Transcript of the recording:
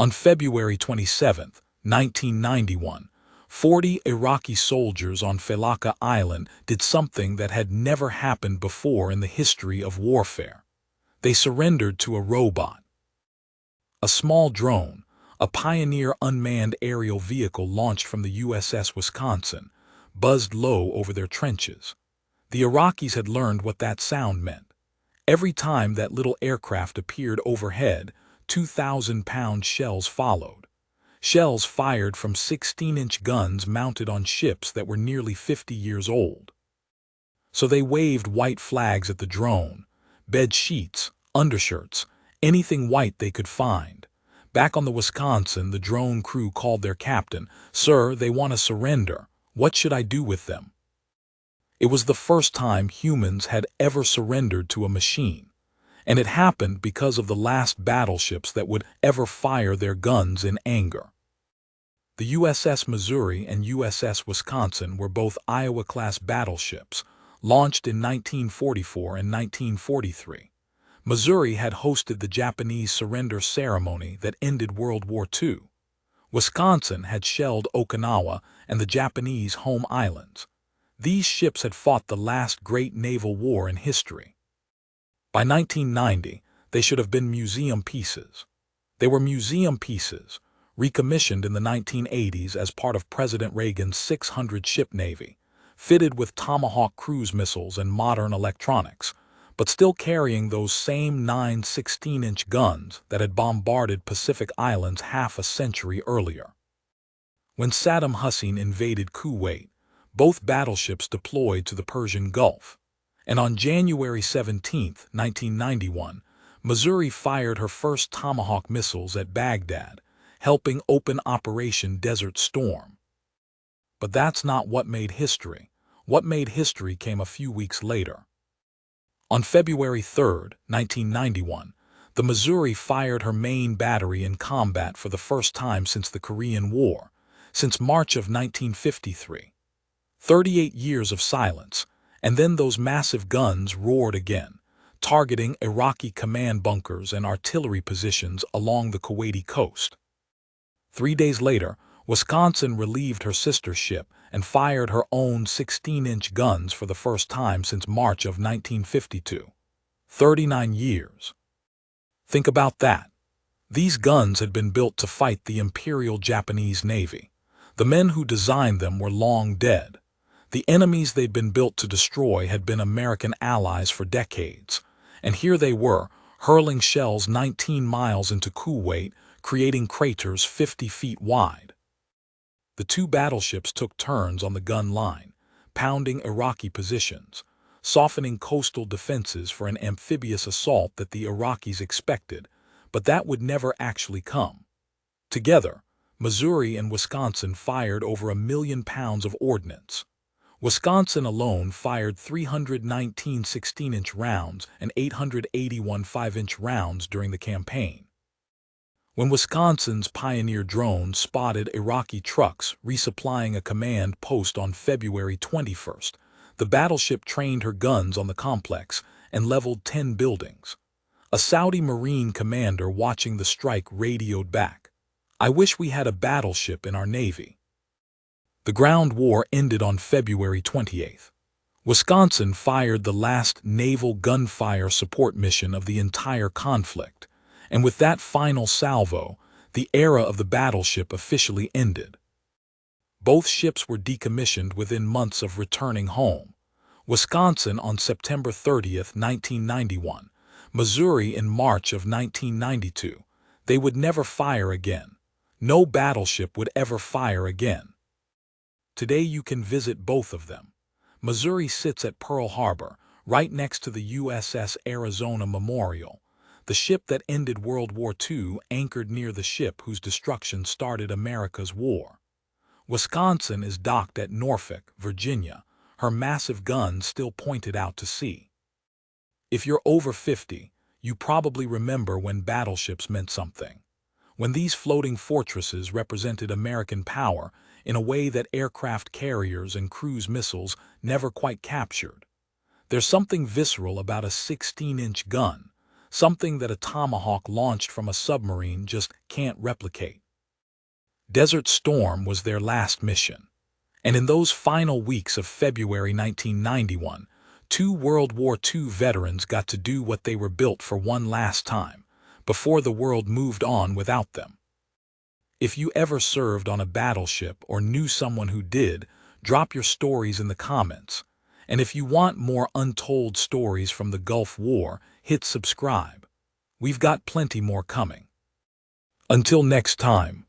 On February 27, 1991, 40 Iraqi soldiers on Felaka Island did something that had never happened before in the history of warfare. They surrendered to a robot. A small drone, a Pioneer unmanned aerial vehicle launched from the USS Wisconsin, buzzed low over their trenches. The Iraqis had learned what that sound meant. Every time that little aircraft appeared overhead, 2,000-pound shells followed. Shells fired from 16-inch guns mounted on ships that were nearly 50 years old. So they waved white flags at the drone, bed sheets, undershirts, anything white they could find. Back on the Wisconsin, the drone crew called their captain. "Sir, they want to surrender. What should I do with them?" It was the first time humans had ever surrendered to a machine, and it happened because of the last battleships that would ever fire their guns in anger. The USS Missouri and USS Wisconsin were both Iowa-class battleships, launched in 1944 and 1943. Missouri had hosted the Japanese surrender ceremony that ended World War II. Wisconsin had shelled Okinawa and the Japanese home islands. These ships had fought the last great naval war in history. By 1990, they should have been museum pieces. They were museum pieces, recommissioned in the 1980s as part of President Reagan's 600-ship Navy, fitted with Tomahawk cruise missiles and modern electronics, but still carrying those same 9 16-inch guns that had bombarded Pacific Islands half a century earlier. When Saddam Hussein invaded Kuwait, both battleships deployed to the Persian Gulf, and on January 17, 1991, Missouri fired her first Tomahawk missiles at Baghdad, helping open Operation Desert Storm. But that's not what made history. What made history came a few weeks later. On February 3, 1991, the Missouri fired her main battery in combat for the first time since the Korean War, since March of 1953. 38 years of silence, and then those massive guns roared again, targeting Iraqi command bunkers and artillery positions along the Kuwaiti coast. 3 days later, Wisconsin relieved her sister ship and fired her own 16-inch guns for the first time since March of 1952. 39 years. Think about that. These guns had been built to fight the Imperial Japanese Navy. The men who designed them were long dead. The enemies they'd been built to destroy had been American allies for decades. And here they were, hurling shells 19 miles into Kuwait, creating craters 50 feet wide. The two battleships took turns on the gun line, pounding Iraqi positions, softening coastal defenses for an amphibious assault that the Iraqis expected, but that would never actually come. Together, Missouri and Wisconsin fired over 1 million pounds of ordnance. Wisconsin alone fired 319 16-inch rounds and 881 5-inch rounds during the campaign. When Wisconsin's Pioneer drone spotted Iraqi trucks resupplying a command post on February 21st, the battleship trained her guns on the complex and leveled 10 buildings. A Saudi Marine commander watching the strike radioed back, "I wish we had a battleship in our Navy." The ground war ended on February 28th. Wisconsin fired the last naval gunfire support mission of the entire conflict, and with that final salvo, the era of the battleship officially ended. Both ships were decommissioned within months of returning home. Wisconsin on September 30, 1991, Missouri in March of 1992. They would never fire again. No battleship would ever fire again. Today you can visit both of them. Missouri sits at Pearl Harbor, right next to the USS Arizona Memorial. The ship that ended World War II anchored near the ship whose destruction started America's war. Wisconsin is docked at Norfolk, Virginia, her massive guns still pointed out to sea. If you're over 50, you probably remember when battleships meant something. When these floating fortresses represented American power in a way that aircraft carriers and cruise missiles never quite captured. There's something visceral about a 16-inch gun, something that a Tomahawk launched from a submarine just can't replicate. Desert Storm was their last mission, and in those final weeks of February 1991, two World War II veterans got to do what they were built for one last time, before the world moved on without them. If you ever served on a battleship or knew someone who did, drop your stories in the comments. And if you want more untold stories from the Gulf War, hit subscribe. We've got plenty more coming. Until next time,